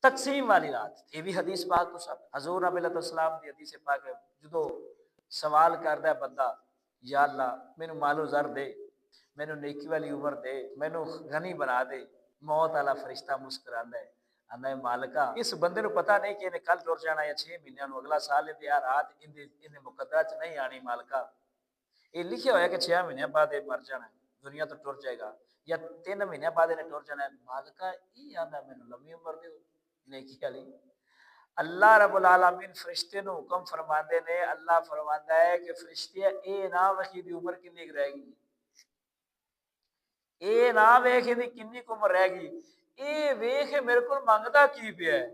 तकसीम वाली रात ये भी हदीस पाक तो सब हजूर नबी अलैहिस्सलाम दी हदीस पाक है जो सवाल करदा बंदा या अल्लाह मैनू मालो जर दे मैनू नेकी वाली उम्र दे मैनू गनी बना दे मौत वाला फरिश्ता मुस्कुरांदा है आंदा है मालिका इस बंदे नू पता नहीं कि इन्हें कल टुर जाना या 6 महीनों नू अगला साल है यार रात इन्हें मुकद्दर च नहीं आनी मालिका ये लिखा होया कि 6 महीने बाद ये मर जाना है दुनिया तो टुर जाएगा या 3 महीने बाद इन्हें टुर जाना है मालिका ये आंदा मैनू लंबी उम्र दे नेकी वाली अल्लाह रब्बुल आलमीन फरिश्ते नु हुक्म फरमाते ने अल्लाह फरमाता है कि फरिश्ते ए ना वखी दी उम्र कितनी रहेगी ए ना वेख इहदी कितनी उम्र रहेगी ए वेख मेरे को मंगदा की पिया है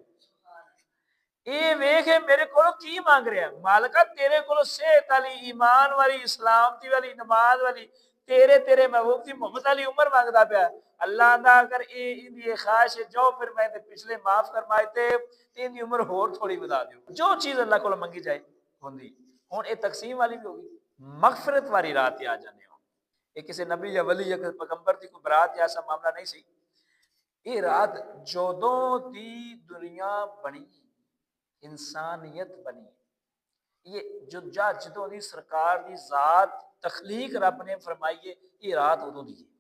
ए वेख मेरे को की मांग रहा है मालिका तेरे को सेहत वाली ईमान वाली इस्लाम दी वाली नमाज वाली तेरे तेरे महबूब दी मोहब्बत वाली उम्र मांगदा पिया अल्लाह दा अगर ए इंदी ख्वाहिश है जो फिर मैं पिछले माफ फरमाए थे इंदी उम्र होर थोड़ी बता दियो जो चीज अल्लाह को मंगी जाए होंदी हुन ए तकसीम वाली भी होगी मगफिरत वाली रात आ जाने हो ये किसी नबी या वली या पैगंबर दी कोई बरात या ऐसा मामला नहीं सी ये रात जोदों दी दुनिया बनी इंसानियत बनी ये जो जा जदों दी सरकार दी जात तखलीक रब ने फरमाई है ये रात उदों दी है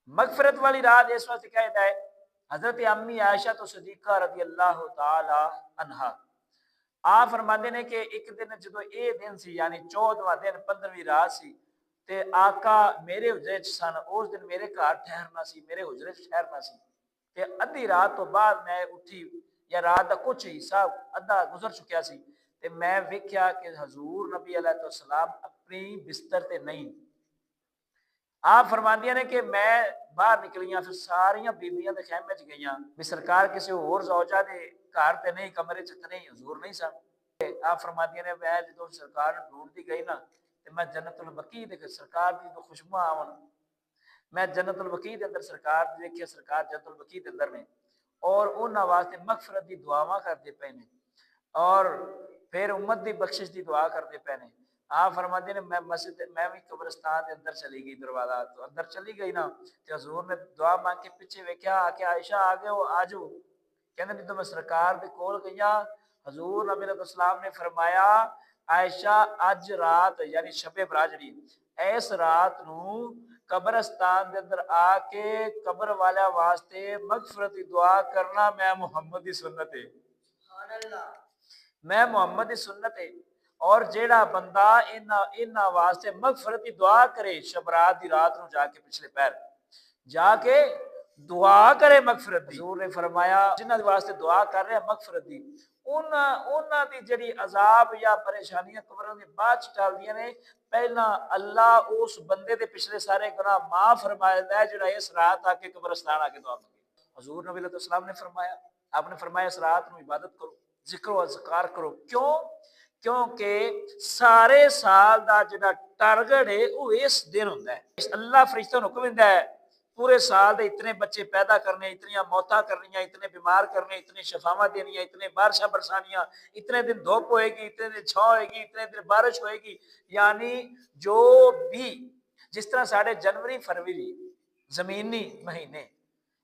मगफिरत वाली रात इस वक्त कहता है हजरत अम्मी आयशा तो सदीका रजी अल्लाह तआला अन्हा आप फरमाते ने कि एक दिन जो ये दिन सी यानी 14वां दिन 15वीं रात सी ते आका मेरे हुजरे च सन उस दिन मेरे घर ठहरना सी मेरे हुजरे च ठहरना सी ते अद्धी रात तो बाद मैं उठी या रात का कुछ हिस्सा अद्धा गुजर चुकिया सी ते मैं वेख्या कि हजूर नबी अलैहिस्सलाम अपनी बिस्तर ते नहीं आप फरमांदियां ने कि मैं बाहर निकलियां फिर सारियां बीबियां दे खैमे च गईयां भी सरकार किसी होर ज़ौजा दे घर ते नहीं कमरे च नहीं हुजूर नहीं सन आप फरमांदियां ने मैं जो सरकार ढूंढती गई ना ते मैं जन्नतुल बकी दे सरकार दी तो खुशबू आवन मैं जन्नतुल बकी दे अंदर सरकार देखिए सरकार जन्नतुल बकी दे अंदर ने और उन्हां वास्ते मगफिरत दी दुआवां करदे पे ने और फिर उम्मत दी बख्शिश दी दुआ करदे पे ने आप फरमाते ने मैं मस्जिद मैं भी कब्रिस्तान के अंदर चली गई दरवाजा तो अंदर चली गई ना तो हजूर ने दुआ मांग के पीछे वेख्या आके आयशा आ गए हो आ जाओ कहंदे नहीं तो मैं सरकार दे कोल गईया हजूर नबी अलैहिस्सलाम ने फरमाया आयशा अज रात यानी शबे बरात जड़ी इस रात नू कब्रिस्तान दे अंदर आके कब्र वाला वास्ते मगफिरत दी दुआ करना मैं मुहम्मद दी सुन्नत है सुभान अल्लाह मैं मुहम्मद दी सुन्नत है और जेड़ा बंदा इन्हां वास्ते मगफिरत दी दुआ करे शबरात दी रात नू जाके पिछले पैर जाके दुआ करे मगफिरत दी हजूर ने फरमाया जिन्हां दे वास्ते दुआ कर रहे मगफिरत दी उन्हां दी जेड़ी अजाब या परेशानियां कब्र दे बाद टलदियां ने पहला अल्लाह उस बंदे दे पिछले सारे गुनाह माफ फरमांदा है जेड़ा इस रात आके कब्रिस्तान आके दुआ मांगे हजूर नबी अलैहिस्सलाम ने फरमाया आपने फरमाया इस रात नू इबादत करो जिक्र व अज़कार करो क्यों क्योंकि सारे साल का जो टारगेट है वो इस दिन होंगे अल्लाह फरिश्ता नूं हुक्म दिंदा है पूरे साल दे इतने बच्चे पैदा करने इतनी मौतां करनियां इतने बीमार करने इतनी शफावां देनियां इतने बारिशां बरसानियां इतने दिन धुप होएगी इतने दिन छां होएगी इतने दिन बारिश होएगी यानी जो भी जिस तरह साढ़े जनवरी फरवरी जमीनी महीने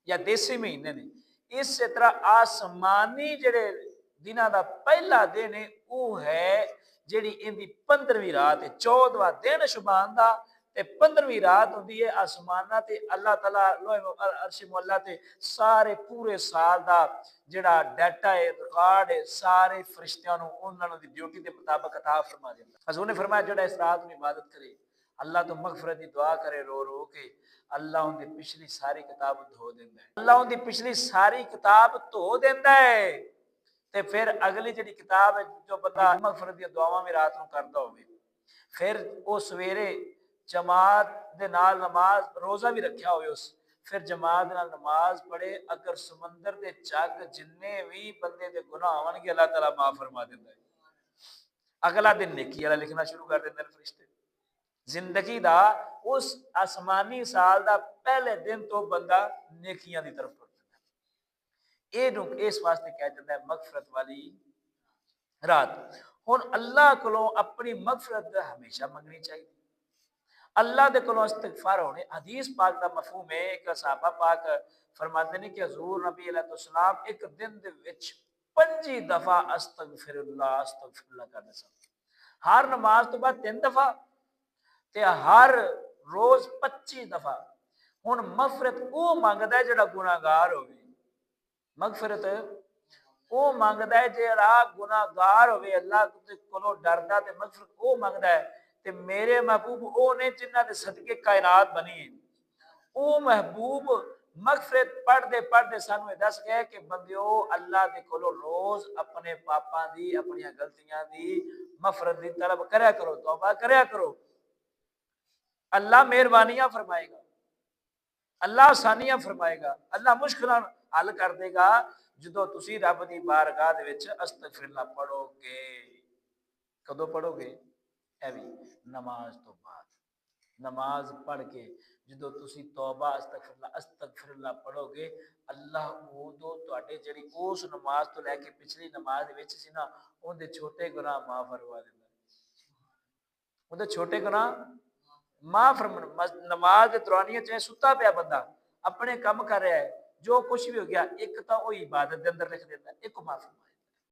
या देसी महीने ने इस तरह आसमानी जेड़े दिनां दा पहला दिन है वो है जेड़ी इनकी 15वीं रात है 14वां दिन शुबान दा ते 15वीं रात होंदी है आसमाना ते अल्लाह ताला लोहे अर्श मुअल्ला ते सारे पूरे साल दा जेड़ा डाटा है रिकॉर्ड है सारे फरिश्तियां नु उन्हां दी ड्यूटी दे मुताबिक अता फरमा दिंदा हजूर ने फरमाया जेड़ा इस रात नु इबादत करे अल्लाह तो मगफरत दी दुआ करे रो रो के अल्लाह उनकी पिछली सारी किताब धो देंदा है अल्लाह उनकी पिछली सारी किताब धो देंदा है ते फिर अगली जी किताब है जो बंदा मगफरत दी दुआवां में रात को करता होवे फिर वो सवेरे जमात दे नाल नमाज रोजा भी रखा होवे उस फिर जमात नाल नमाज पढ़े अगर समंदर दे जग जिन्ने भी बंदे दे गुनाह होणगे अल्लाह ताला माफ फरमा देंदा है अगला दिन नेकी वाला लिखना शुरू कर देंदे ने फरिश्ते जिंदगी दा उस आसमानी साल दा पहले दिन तो बंदा नेकियां दी तरफ इस वास्ते कहा जाता है मगफरत वाली रात हुन अल्लाह कोलों अपनी मगफरत हमेशा मंगनी चाहिए अल्लाह दे कोलों इस्तिगफार होने। हदीस पाक दा मफहूम है, एक सहाबा पाक फरमाते ने कि हजूर नबी अलैहिस्सलाम एक दिन दे विच 25 दफा अस्तगफिरुल्लाह अस्तगफिरुल्लाह करदे सन। हर नमाज तो बाद 3 दफा ते हर रोज 25 दफा। हुण मगफरत वो मंगदा है जेड़ा गुनाहगार होवे, मगफरत वो मंगदा है जेड़ा गुनाहगार होवे, अल्लाह दे कोलों डरदा ते मगफरत वो मंगदा है। ते मेरे महबूब वो ने जिन्हां दे सदके कायनात बनी है। वो महबूब मगफरत पढ़दे पढ़दे सानू दस गए कि बंदियो अल्लाह दे कोलों रोज अपने पापां दी अपनी गलतियां दी मगफरत दी तलब करया करो, तौबा करया करो। अल्लाह मेहरबानियां फरमाएगा, अल्लाह आसानियां फरमाएगा, अल्लाह मुश्किलां हल कर देगा ਜਦੋਂ ਤੁਸੀਂ ਰੱਬ ਦੀ ਬਾਰਗਾਹ ਦੇ ਵਿੱਚ ਅਸਤਗਫਿਰullah ਪੜੋਗੇ। ਕਦੋਂ ਪੜੋਗੇ? ਇਹ ਵੀ ਨਮਾਜ਼ ਤੋਂ ਬਾਅਦ। नमाज पढ़ के जो तुसी तौबा अस्तगफिरुल्लाह पढ़ोगे, अल्लाह उदों तुहाडे जिहड़ी उस नमाज तो लैके पिछली नमाज विच सी ना उहदे छोटे गुनाह माफ फरमा दिंदा। उहदे छोटे गुनाह माफ फरमा। नमाज दे दौरानिया चाहे सुता पिया बंदा अपने काम कर रहा है, जो कुछ भी हो गया, एक तो वो इबादत के अंदर लिख देता, एक माफ फरमा।